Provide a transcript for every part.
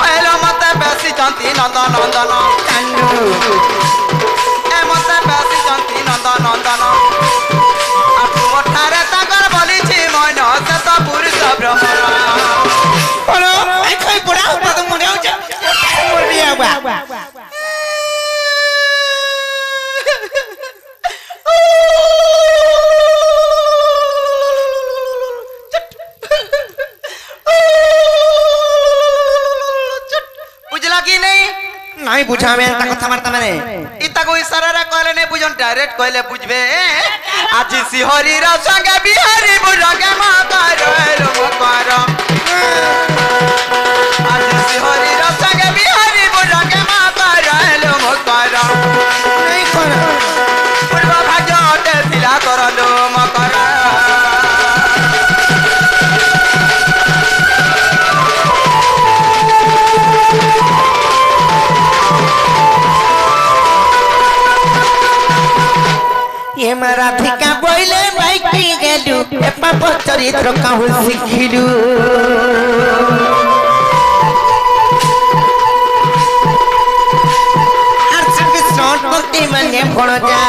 hello मते बेसी जंती नंदन नंदन कांडू ए मते बेसी जंती नंदन नंदन आपु मठारे ताकर बोलीछि मन से तो पुरुष ब्रह्मण बोलो आई कोई बड़ा ऊपर तो मुड़े हो जा मोर दिया बा बुझला कि नहीं नहीं बुझा में ता कथा मारता माने इता को इशारा रे कहले नहीं बुझन डायरेक्ट कहले बुझबे आज सिहरी रा संगे बिहारी बुझके मकर रो मकर आज सिहरी रा संगे बिहारी बुझके मकर रो मकर नहीं कोना पूर्व भाग्य ते दिला करलो मकर ये मराठिका बोले बाइक पी गेलु ए पाप चरित्र कहू सिखिलु अर्चक शॉट पति मने फोड़ जा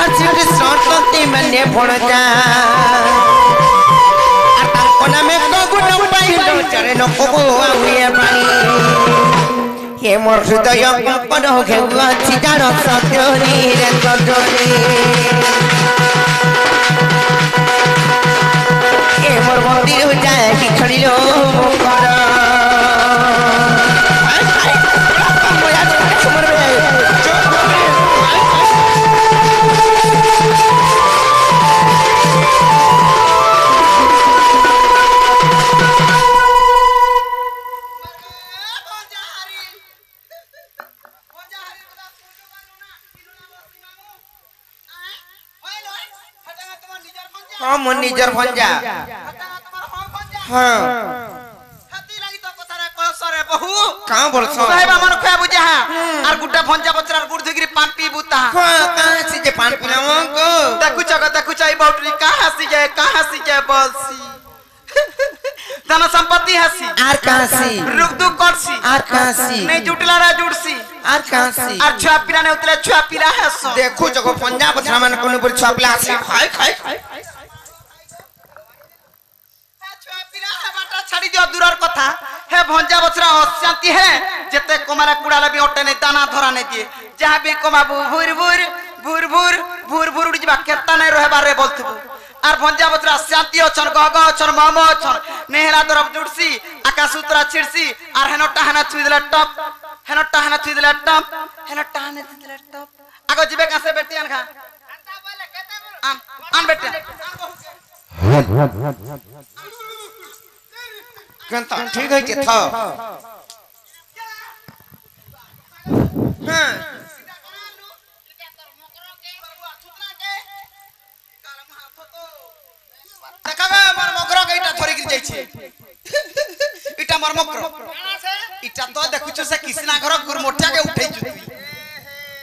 अर्चक शॉट पति मने फोड़ जा आता कोना में तो गुण पाइलो चरण को हुए पानी ये मोर हृदय कंपन हो घेउआ चितार सजनी रे सजनी ये मोर मंदिर हो जाए कि खड़िलो मोकर हां मन निजर भंजा हां हाथी लागि तो कथारे कहसरे बहु का बोलछो साहेब मन खया बुझा आर गुड्डा भंजा बचरार गुड़ धुगिरी पान पी बुता का से जे पान पिलाओ को देखु चाई बाउटरी का हसी जाए बलसी धन संपत्ति हसी आर कासी रुक दु करसी आर कासी नहीं जुटला रा जुड़सी आर कासी आर छुआ पीरा ने उतरे छुआ पीरा हस देखु जको पंजाब छामान कोन पर छापला से खाय खाय छुआ पीरा बाटा छाड़ी दियो दूरर कथा हे भंजा बछरा अशांति है जते कोमारा कुड़ाला भी ओटे ने दाना धरा ने दिए जहां भी कोमाबू भूर भूर भूर भूर भूर भूर उड़ी बा केता नै रहबा रे बोलथबू आर भंजा बछरा शांति अछन गग अछन मम अछन नेहरा तरफ जुड़सी आकाश उतरा छिड़सी आर हेनो टाहना छुई देला टप हेनो टाहना छुई देला टप हेनो टाहना छुई देला टप आगो जिबे कासे बेटियान खा अंता बोले केते बोल आन बेटे कंता ठीक है के था हां देखाबे मोर मकर के इटा थोरी गिर जाई छे इटा मोर मकर इटा तो देखुछु से किसना घर गुर मोठिया के उठै जुती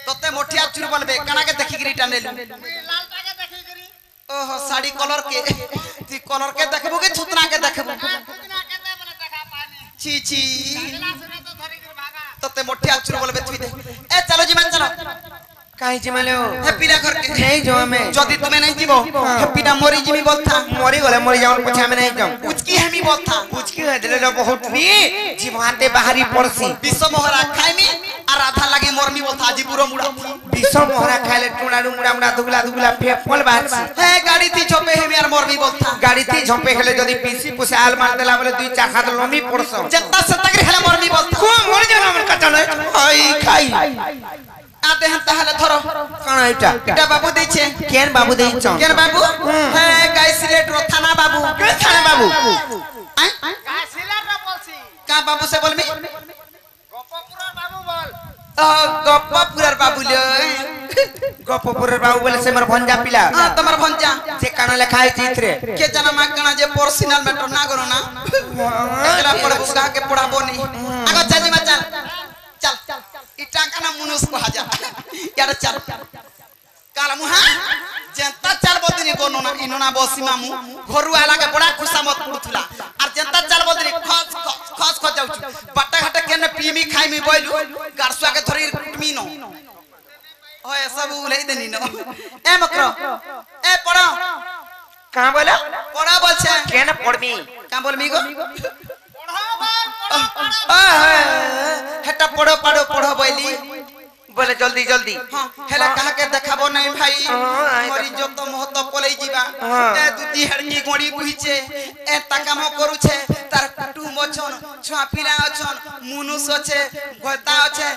तते मोठिया चुर बोलबे कना के देखि गिर इटा नेलु लालटा के देखि गिरी ओहो साड़ी कलर के ती कलर के देखबो के छुतना के देखबो छुतना के दे बने देखा पानी छी छी अगला सुने तो थोरी गिर भागा तते मोठिया चुर बोलबे थुई दे ए चलो जी मन चलो काई जिमालो हैप्पी ना घर के नहीं जो हमें जदी तुमे नहीं जीवो हैप्पी ना मरी जीवी बोलता मरी गले मरी जाऊं पछा में नहीं जाऊं उचकी हेमी बोलता उचकी है दिले बहुत नी जीवाते बाहरी पड़सी विश्व मोहरा खाइमी आ राधा लगी मोरमी बोलता जी पूरा मुड़ा विश्व मोहरा खाले टुना मुड़ा मुड़ा दुगला दुगला फेफल बारसी हे गाड़ी थी छोपे हेमी आर मोरमी बोलता गाड़ी थी झोंपे खेले जदी पीसी पुसे आल मार देला बोले 2-4 हाथ लमी पड़सो जत्ता सत्ता के हेला मोरमी बोलता को मर जाना मन कटन खाई खाई आते हम तहले थरो कण इटा इटा बाबू दै छे केन बाबू दै छ केन बाबू हे गाय सिलेट रो थाना बाबू के थाना बाबू गाय सिलेट रो बोलसी का बाबू से बोलमी गप्पपुरर बाबू बोल गप्पपुरर बाबू ले गप्पपुरर बाबू बोले से मर भंजा पिला हां तमर भंजा जे काना लिखा है चित्रे के जना मा काना जे पर्सनल मैटर ना करो ना एकरा पड़ बुगा के पढ़ाबो नहीं आगो चाची मा चल इटा काना मुनुस को हाजा यार चल काला मुहा जेंता चाल बदिनी कोनो ना इनोना बसी मामू घरु आला के बड़ा खुशा मत पड़ुथला और जेंता चाल बदिनी खस खस खस जाउछु बाटा घाटे केने पीमी खाइमी बोइलु गारसुआ के धरी कुटमी नो ओए सब उलै देनी नो ए मकरो ए पढ़ो कहां बोला पढ़ा बोलछे केने पढ़मी का बोलमी गो हेटा पढ़ो पढ़ो पढ़ो बोली बोले जल्दी जल्दी हां हेला कहा के देखाबो नहीं भाई मोरी जो तो महतो पलै जीवा ए दुती हड़की गोड़ी बुहिचे ए ताकाम करूछे तार कुटुम अछन छुआ पिला अछन मुनुस अछे गोता अछे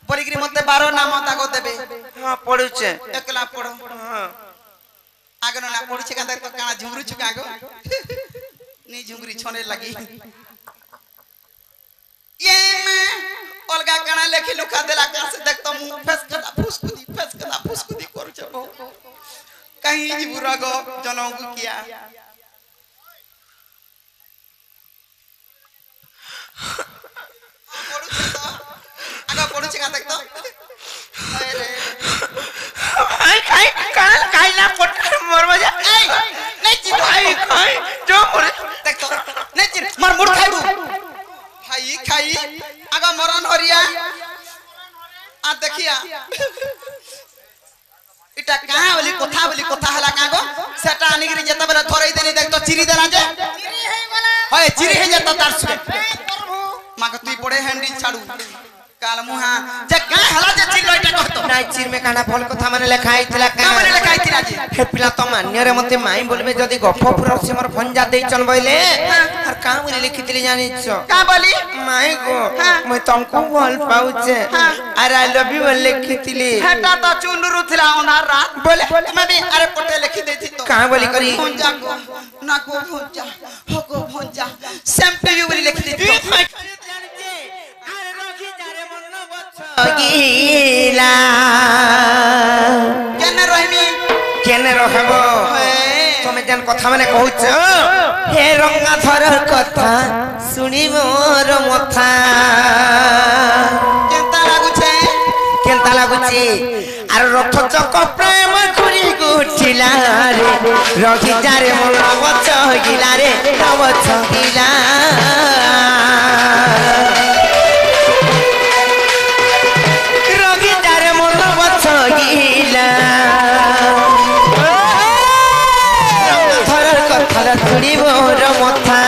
परिग्री मते 12 नाम ताको देबे हां पढुछे एकला पढ़ो हां आगनो ना पढुछे का तो काना झुमरू छुकागो नी झुमरी छोने लगी ये मैं अलगा काना लेखि लुका देला का से देखतो मु फेसकदा फुसकुदी करू छ कहीं जीवरा गो जनोगु किया पढु छ तो आगा पढु छ का देखतो अरे काई ना पट मोर मजा नहीं चितो आई खाई जो मोरे देखतो नहीं चित मार मुड़ खाइबू खाई आगा मरन हरिया आ देखिया इटा कहां बोली कथा हला कागो सेटा आनिगिरी जता बेला थरई देनी देख तो चिरी देला जे चिरी हे वाला होय चिरी हे जता तार सुके माग तुई पड़े हैंडी छाड़ू काल मुहा जे का हला जे चिर लइटा कहतो नाइ चिर में काना फल कथा माने लेखाई थिला का माने लेखाई थिला जे हे पिला तो मान्य रे मते माई बोलबे जदी गफपुर से मोर भंजा देई चल बइले और का मुने लिखितली जानि छ का बोली माई गो मैं तुमको भल पाउचे अरे आई लव यू लिखितली हेटा तो चुनरू थिला ओनार रात बोले मैं भी अरे पटे लिखि देथि तो का बोली करी भंजा को ना को भंजा हो को भंजा सेम टू यू बोली लिखि देथि गीला केने रहबो तमे जन कथा माने कहउछ हे रंगा धरर कथा सुनी मोर मथा केनता लागुछे आर रथ चक प्रेम खुरी गुठिला रे रखि जारे मन बच गिला रे नव छगिला थोड़ी मोर मथा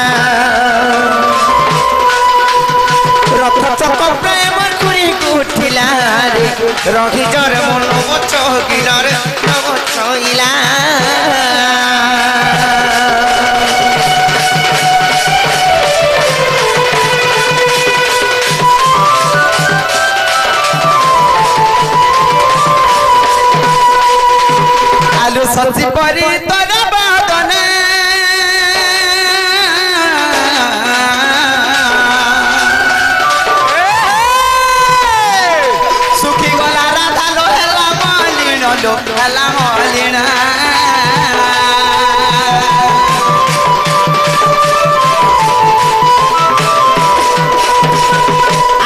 रथ चक प्रेम खुरी उठिला रे रही जर मन बच गिला रे छइला आलू सब्जी परी तोरा बादने हला मलिना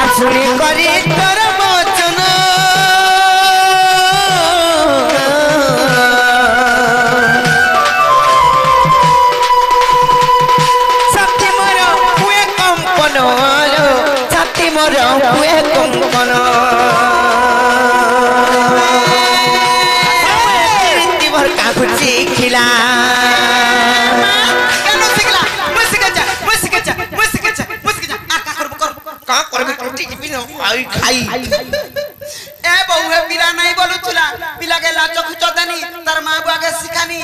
आसुरी करी तोर बचन छाती मोर हुए कंपन छाती मोर हुए कंपन खिला केनो सिखला मुसिक जा आ का करबे टूटी जिबी न आई खाई ए बहु हे पिला नहीं बोलु तुला पिला के लाचो खुचो देनी तार मां बुआ के सिखानी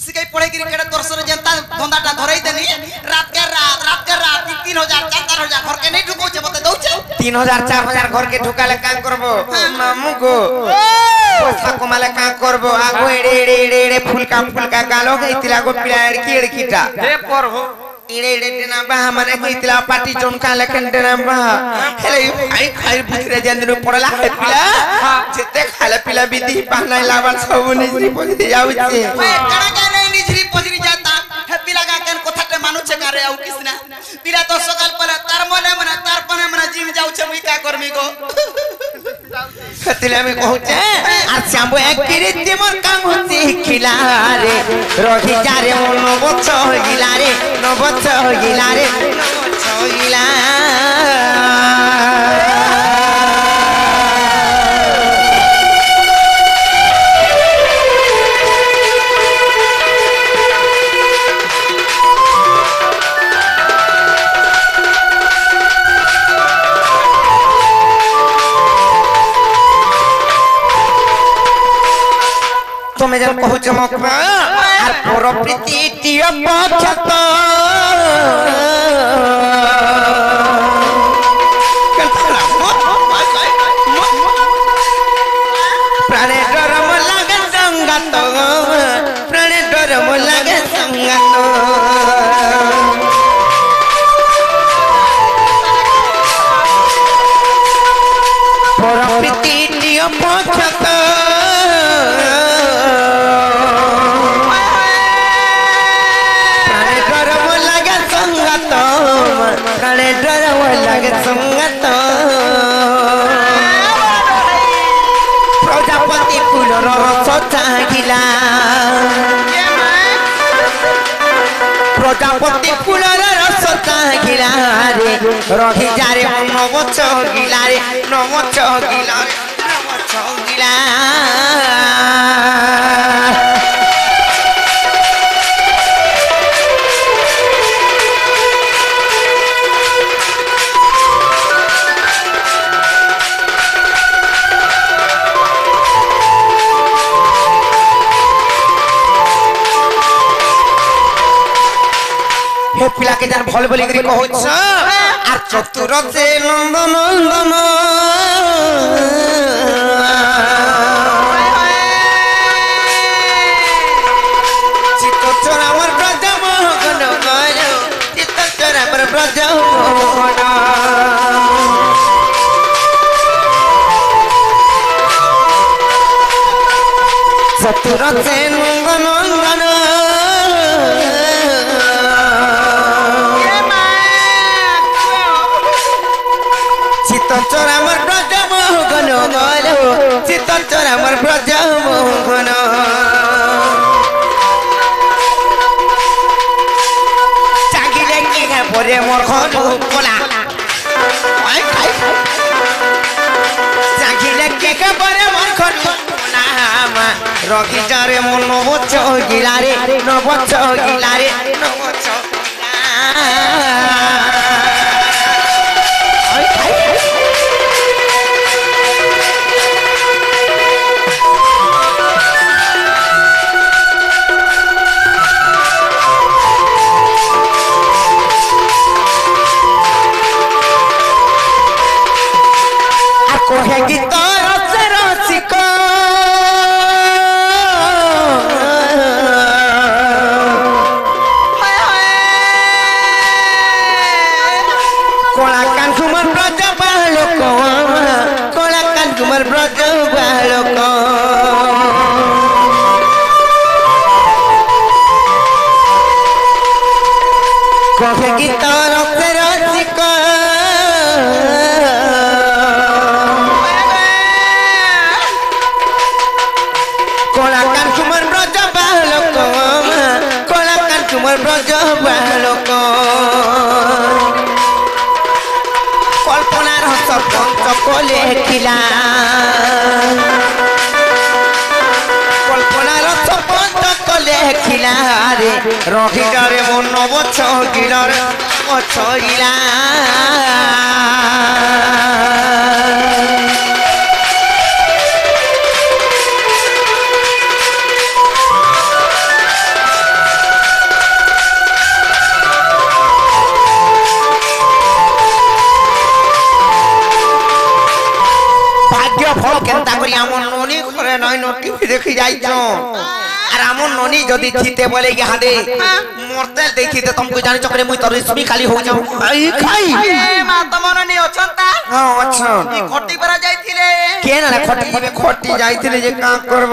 सिखाई पढ़े क्रिकेट तोरसर जनता धंधाटा धरई देनी रात के रात 3000 4000 घर के नहीं ढुको छे मते दउछे 3000 4000 घर के ढुकाले का करबो मामू गो पैसा कमाले का करबो आगो एड़े फुलका गालो गइतिला गो पिला एड़कीटा हे परहो एड़े देना बा माने गइतिला पार्टी जोनका लेकिन देना बा हेले आई भितरे जंदनु पड़ला है पिला जेते खाले पिला बिदी पाना लावन सब निजरी पजरी जाउछे कड़ा का नहीं निजरी पजरी जाता हे पिला का केन कोथाटे मानु छे कारे आउ किसना पिला तो सकाल पले तार मने तार पने मने जिम जाउ छे मुई का करमी गो खतिले में कहू छे आ শ্যাম্বু একৃতি মোর কাম শিখিলা রে রহি যারে মন বছ গিলা রে নবছ গিলা রে নবছ গিলা তুমি যেন কহুছ মক আর পর প্রীতি টিয় পক্ষত প্রাণে ডরম লাগে সঙ্গাত প্রাণে ডরম লাগে সঙ্গাত পর প্রীতি টিয় পক্ষত প্রাণে ডরম লাগে সঙ্গত প্রজাপতি ফুলর রস চাহিলা প্রজাপতি ফুলর রস চাহিলা রে রহি যারে নবছ গিলা রে নবছ গিলা রে নবছ গিলা হে পিলাকে যার ভল বলি করি কହୁছ আর চতুর সে নন্দন নন্দন চিত্তচর আমার ব্রজ মোহন গল চিত্তচর আমার ব্রজ মোহন চতুর সে নন্দন নন্দন চিত্তচর আমার ব্রজ মোহন গল চিত্তচর আমার ব্রজ মোহন চাগিলে কি পরে মোর ঘর কোলা চাগিলে কে পরে মোর ঘর কোলা রহি যারে মন নবছ গিলা রে নবছ গিলা রে নবছ কোহে গীত রস রসিক কলা কান কুমার ব্রজ বালক কলা কান কুমার ব্রজ বালক কোহে গীত রস রসিক কলাকান কুমার ব্রজ বালক কলাকান কুমার ব্রজ বালক কল্পনার হস পঞ্চক লেখিলা কল্পনার হস পঞ্চক লেখিলা রে রহি যারে মন নবছ গিলা রে নবছ গিলা ফল কেনতা করি আমার ননি করে নয় টিভি দেখি যাইছ আর আমার ননি যদি থিতে বলে ইহাদে মরতে দেখিতে তুমি জানিছ করে মুই তো রেশমি খালি হই যাও খাই খাই মা তম ননি অছন্তা হ্যাঁ অছন ই খটি পরা যাইতিলে কে না খটি যাইতিলে যে কাম করব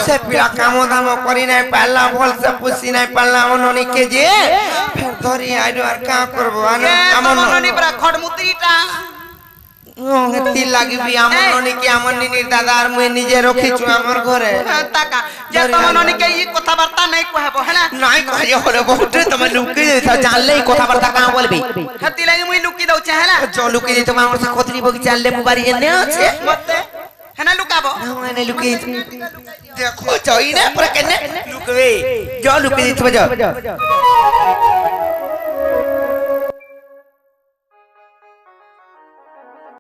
সে পিলা কাম দাম করি নাই পারলা বল সে পুষি নাই পারলা আমার ননি কে যে ফের ধরি আইলো আর কাম করব আমার ননি পরা খট মুত্রিটা হেতি লাগিবি আমার ননিকে আমার নিনির দাদা আর মুই নিজে রখিছু আমার ঘরে তাকা যে তোমার ননিকে ই কথাবার্তা নাই কহব হেলা নাই কহে হলে বহুত তুমি লুকি দিছ জানলেই কথাবার্তা কাঁ বলবি হেতি লাগি মুই লুকি দউছে হেলা চ লুকি দিছ আমার সাথে কতরি বগি চাললে মু বাড়ি এনে আছে মতে হেনা লুকাবো মানে লুকি দেখো চই না পরে কেনে লুকবে চ লুকি দিছ যাও